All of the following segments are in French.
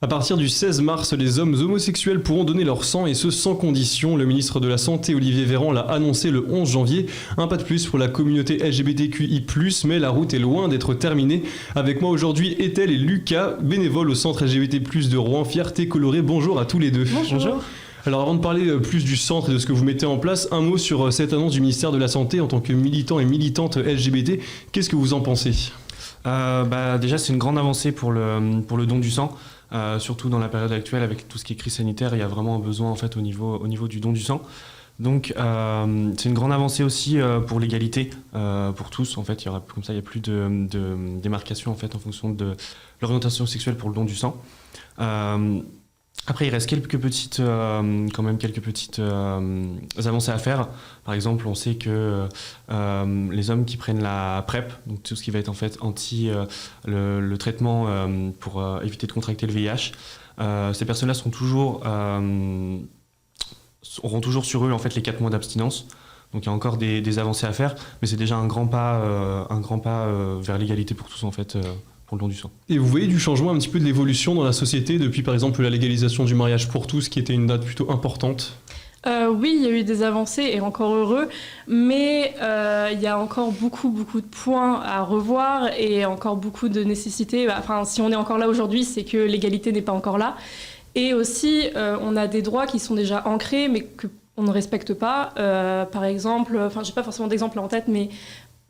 À partir du 16 mars, les hommes homosexuels pourront donner leur sang et ce sans condition. Le ministre de la Santé, Olivier Véran, l'a annoncé le 11 janvier. Un pas de plus pour la communauté LGBTQI+, mais la route est loin d'être terminée. Avec moi aujourd'hui, Ethel et Lucas, bénévoles au centre LGBT+, de Rouen, Fierté Colorée. Bonjour à tous les deux. Bonjour. Alors avant de parler plus du centre et de ce que vous mettez en place, un mot sur cette annonce du ministère de la Santé en tant que militant et militante LGBT. Qu'est-ce que vous en pensez ? Déjà, c'est une grande avancée pour le don du sang. Surtout dans la période actuelle avec tout ce qui est crise sanitaire, il y a vraiment un besoin en fait au niveau du don du sang. Donc c'est une grande avancée aussi pour l'égalité pour tous. En fait, il y a plus de démarcation en fait en fonction de l'orientation sexuelle pour le don du sang. Après, il reste quelques petites avancées à faire. Par exemple, on sait que les hommes qui prennent la PrEP, donc tout ce qui va être en fait le traitement pour éviter de contracter le VIH, ces personnes-là auront toujours sur eux en fait les 4 mois d'abstinence. Donc il y a encore des avancées à faire, mais c'est déjà un grand pas vers l'égalité pour tous en fait. Pour le don du sang. Et vous voyez du changement, un petit peu de l'évolution dans la société depuis par exemple la légalisation du mariage pour tous qui était une date plutôt importante? Oui, il y a eu des avancées et encore heureux, mais il y a encore beaucoup de points à revoir et encore beaucoup de nécessités. Si on est encore là aujourd'hui, c'est que l'égalité n'est pas encore là. Et aussi, on a des droits qui sont déjà ancrés, mais qu'on ne respecte pas. Par exemple, j'ai pas forcément d'exemple en tête, mais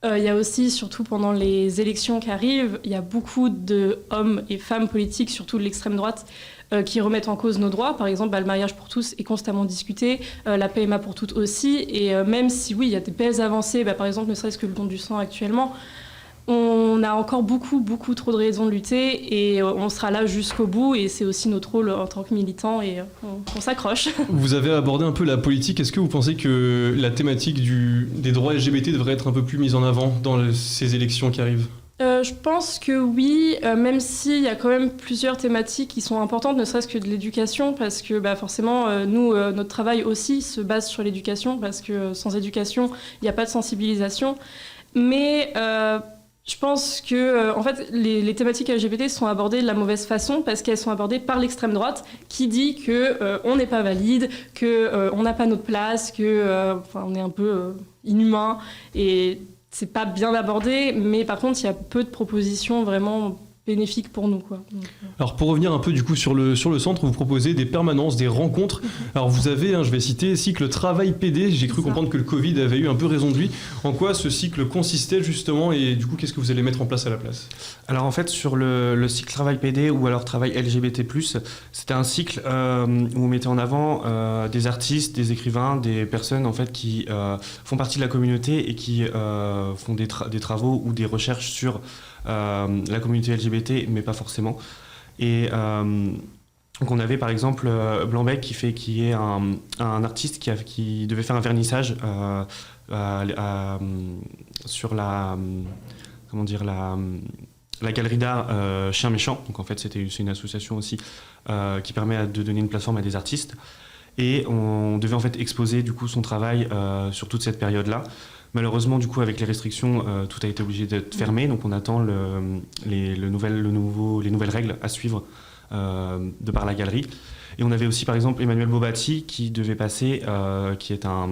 il y a aussi, surtout pendant les élections qui arrivent, il y a beaucoup d'hommes et femmes politiques, surtout de l'extrême droite, qui remettent en cause nos droits. Par exemple, le mariage pour tous est constamment discuté, la PMA pour toutes aussi. Et même si, oui, il y a des belles avancées, par exemple, ne serait-ce que le don du sang actuellement, on a encore beaucoup trop de raisons de lutter et on sera là jusqu'au bout et c'est aussi notre rôle en tant que militant et on s'accroche. Vous avez abordé un peu la politique. Est-ce que vous pensez que la thématique des droits LGBT devrait être un peu plus mise en avant dans ces élections qui arrivent ? Je pense que oui, même s'il y a quand même plusieurs thématiques qui sont importantes, ne serait-ce que de l'éducation, parce que forcément, nous, notre travail aussi se base sur l'éducation, parce que sans éducation, il n'y a pas de sensibilisation. Mais je pense que en fait, les thématiques LGBT sont abordées de la mauvaise façon parce qu'elles sont abordées par l'extrême droite qui dit que on n'est pas valide, que on n'a pas notre place, que on est un peu inhumain et c'est pas bien abordé. Mais par contre, il y a peu de propositions vraiment bénéfiques pour nous, quoi. Donc, Alors pour revenir un peu du coup sur le centre, vous proposez des permanences, des rencontres. Alors vous avez, je vais citer, cycle travail PD. J'ai cru comprendre que le Covid avait eu un peu raison de lui. En quoi ce cycle consistait justement et du coup qu'est-ce que vous allez mettre en place à la place ? Alors en fait sur le cycle travail PD ou alors travail LGBT+, c'était un cycle où on mettait en avant des artistes, des écrivains, des personnes en fait qui font partie de la communauté et qui font des travaux ou des recherches sur la communauté LGBT, mais pas forcément. Et donc on avait par exemple Blanbec qui est un artiste qui devait faire un vernissage sur la galerie d'art Chien Méchant. Donc en fait c'est une association aussi qui permet de donner une plateforme à des artistes. Et on devait en fait exposer du coup son travail sur toute cette période-là. Malheureusement, du coup, avec les restrictions, tout a été obligé d'être fermé. Donc, on attend les nouvelles règles à suivre de par la galerie. Et on avait aussi, par exemple, Emmanuel Bobatti qui devait passer, qui est un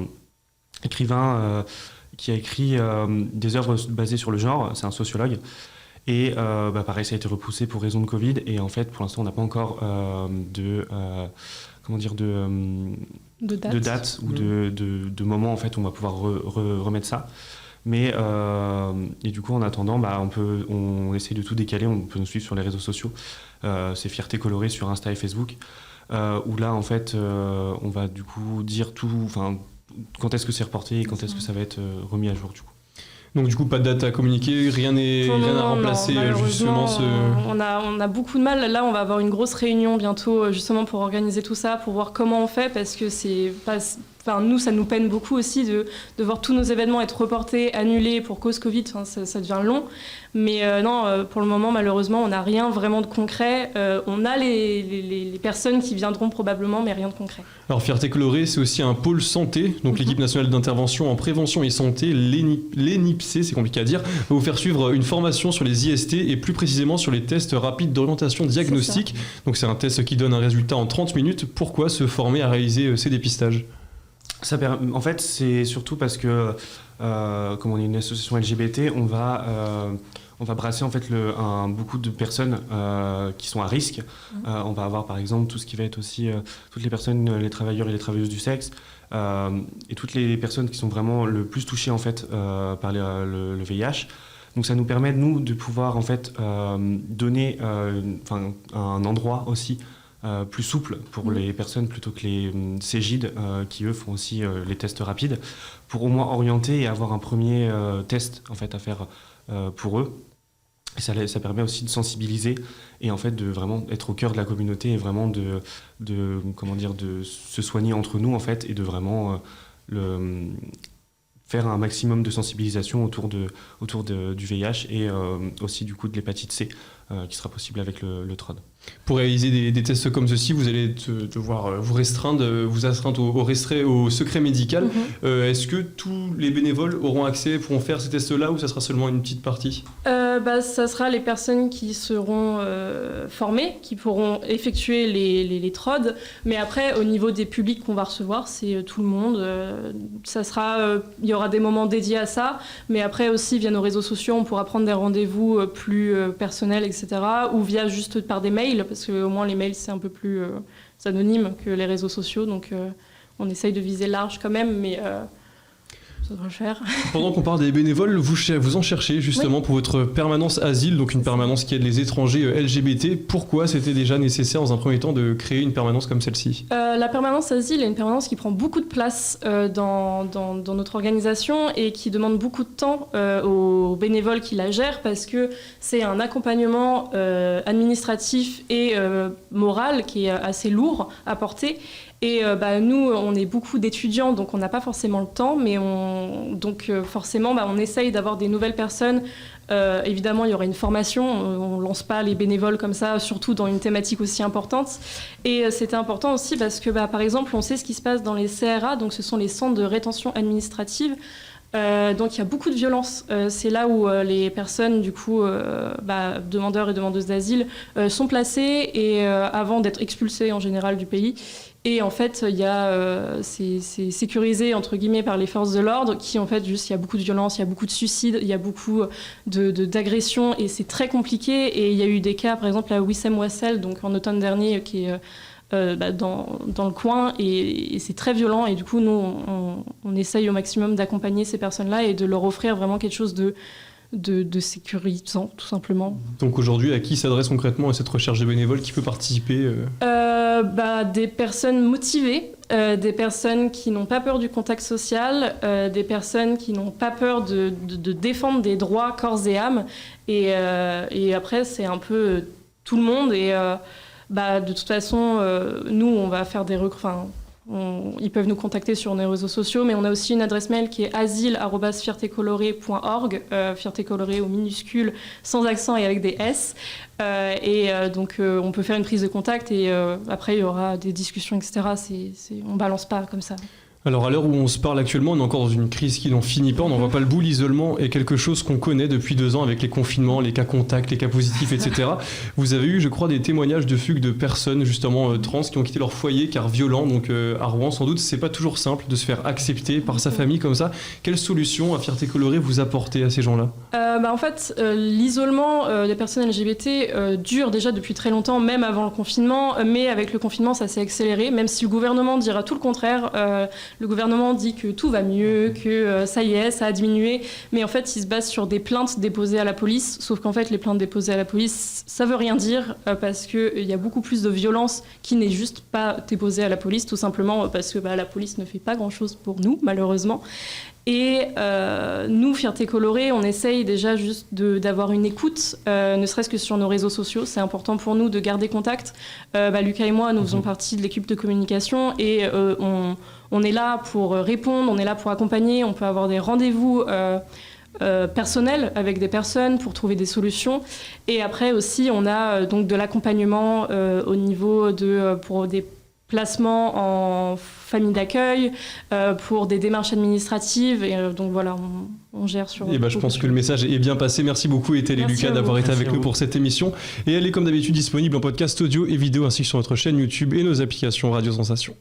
écrivain qui a écrit des œuvres basées sur le genre. C'est un sociologue. Et pareil, ça a été repoussé pour raison de Covid. Et en fait, pour l'instant, on n'a pas encore de date ou de moment en fait où on va pouvoir remettre ça. Mais et du coup en attendant on essaie de tout décaler. On peut nous suivre sur les réseaux sociaux, c'est Fierté Colorée sur Insta et Facebook, où là en fait on va du coup dire tout, quand est-ce que c'est reporté et quand est-ce que ça va être remis à jour du coup. Donc du coup, pas de date à communiquer, rien à remplacer justement ce... On a beaucoup de mal. Là, on va avoir une grosse réunion bientôt justement pour organiser tout ça, pour voir comment on fait, parce que c'est nous, ça nous peine beaucoup aussi de voir tous nos événements être reportés, annulés pour cause Covid. Ça devient long. Mais non, pour le moment, malheureusement, on n'a rien vraiment de concret. On a les personnes qui viendront probablement, mais rien de concret. Alors Fierté Colorée, c'est aussi un pôle santé. Donc l'équipe nationale d'intervention en prévention et santé, l'ENIPC, c'est compliqué à dire, va vous faire suivre une formation sur les IST et plus précisément sur les tests rapides d'orientation diagnostique. Donc c'est un test qui donne un résultat en 30 minutes. Pourquoi se former à réaliser ces dépistages ? En fait, c'est surtout parce que, comme on est une association LGBT, on va brasser en fait beaucoup de personnes qui sont à risque. On va avoir par exemple tout ce qui va être aussi toutes les personnes, les travailleurs et les travailleuses du sexe, et toutes les personnes qui sont vraiment le plus touchées en fait par le VIH. Donc ça nous permet nous de pouvoir en fait donner un endroit aussi plus souple pour les personnes plutôt que les Cégides qui eux font aussi les tests rapides, pour au moins orienter et avoir un premier test en fait à faire pour eux. Et ça permet aussi de sensibiliser et en fait de vraiment être au cœur de la communauté et vraiment de se soigner entre nous en fait, et de vraiment faire un maximum de sensibilisation autour du VIH et aussi du coup de l'hépatite C qui sera possible avec le TROD. Pour réaliser des tests comme ceci, vous allez devoir vous astreindre au secret médical. Est-ce que tous les bénévoles pourront faire ces tests-là, ou ça sera seulement une petite partie ? Ça sera les personnes qui seront formées, qui pourront effectuer les TROD. Mais après, au niveau des publics qu'on va recevoir, c'est tout le monde. Il y aura des moments dédiés à ça. Mais après aussi, via nos réseaux sociaux, on pourra prendre des rendez-vous plus personnels, etc. Ou via juste par des mails, parce qu'au moins les mails, c'est un peu plus anonyme que les réseaux sociaux. Donc on essaye de viser large quand même, mais ça devrait le faire. Pendant qu'on parle des bénévoles, vous en cherchez justement pour votre permanence asile, donc une permanence qui aide les étrangers LGBT. Pourquoi c'était déjà nécessaire dans un premier temps de créer une permanence comme celle-ci ? La permanence asile est une permanence qui prend beaucoup de place dans notre organisation et qui demande beaucoup de temps aux bénévoles qui la gèrent, parce que c'est un accompagnement administratif et moral qui est assez lourd à porter. Et nous, on est beaucoup d'étudiants, donc on n'a pas forcément le temps, mais forcément, on essaye d'avoir des nouvelles personnes. Évidemment, il y aura une formation, on ne lance pas les bénévoles comme ça, surtout dans une thématique aussi importante. Et c'était important aussi parce que, par exemple, on sait ce qui se passe dans les CRA, donc ce sont les centres de rétention administrative. Donc il y a beaucoup de violence. C'est là où les personnes, du coup, demandeurs et demandeuses d'asile, sont placées et avant d'être expulsées en général du pays. Et en fait, c'est sécurisé entre guillemets par les forces de l'ordre, qui en fait il y a beaucoup de violence, il y a beaucoup de suicides, il y a beaucoup d'agressions, et c'est très compliqué. Et il y a eu des cas, par exemple à Wissem-Wassel, donc en automne dernier, qui est dans le coin, et c'est très violent. Et du coup, nous, on essaye au maximum d'accompagner ces personnes-là et de leur offrir vraiment quelque chose de sécurisant, tout simplement. Donc aujourd'hui, à qui s'adresse concrètement cette recherche de bénévoles qui peut participer Des personnes motivées, des personnes qui n'ont pas peur du contact social, des personnes qui n'ont pas peur de défendre des droits corps et âme. Et après, c'est un peu tout le monde. Et de toute façon, nous, on va faire des ils peuvent nous contacter sur nos réseaux sociaux, mais on a aussi une adresse mail qui est asile@fiertécolorée.org, fierté colorée au minuscule, sans accent et avec des S. Donc on peut faire une prise de contact et après il y aura des discussions, etc. On balance pas comme ça. Alors à l'heure où on se parle actuellement, on est encore dans une crise qui n'en finit pas, on n'en voit pas le bout. L'isolement est quelque chose qu'on connaît depuis 2 ans avec les confinements, les cas contacts, les cas positifs, etc. Vous avez eu, je crois, des témoignages de fugue de personnes justement trans qui ont quitté leur foyer car violents. Donc à Rouen, sans doute, c'est pas toujours simple de se faire accepter par sa famille comme ça. Quelle solution à Fierté Colorée vous apportez à ces gens-là ? En fait, l'isolement des personnes LGBT dure déjà depuis très longtemps, même avant le confinement. Mais avec le confinement, ça s'est accéléré, même si le gouvernement dira tout le contraire. Le gouvernement dit que tout va mieux, que ça y est, ça a diminué. Mais en fait, il se base sur des plaintes déposées à la police. Sauf qu'en fait, les plaintes déposées à la police, ça veut rien dire parce qu'il y a beaucoup plus de violence qui n'est juste pas déposée à la police, tout simplement parce que la police ne fait pas grand-chose pour nous, malheureusement. Et nous, Fierté Colorée, on essaye déjà juste d'avoir une écoute, ne serait-ce que sur nos réseaux sociaux. C'est important pour nous de garder contact. Lucas et moi, nous faisons partie de l'équipe de communication et on est là pour répondre, on est là pour accompagner. On peut avoir des rendez-vous personnels avec des personnes pour trouver des solutions. Et après aussi, on a donc de l'accompagnement au niveau pour des placement en famille d'accueil, pour des démarches administratives. Et donc voilà, on gère sur... Et je pense que le message est bien passé. Merci beaucoup, Ethel et Lucas, d'avoir été avec nous pour cette émission. Et elle est comme d'habitude disponible en podcast audio et vidéo ainsi que sur notre chaîne YouTube et nos applications Radio Sensation.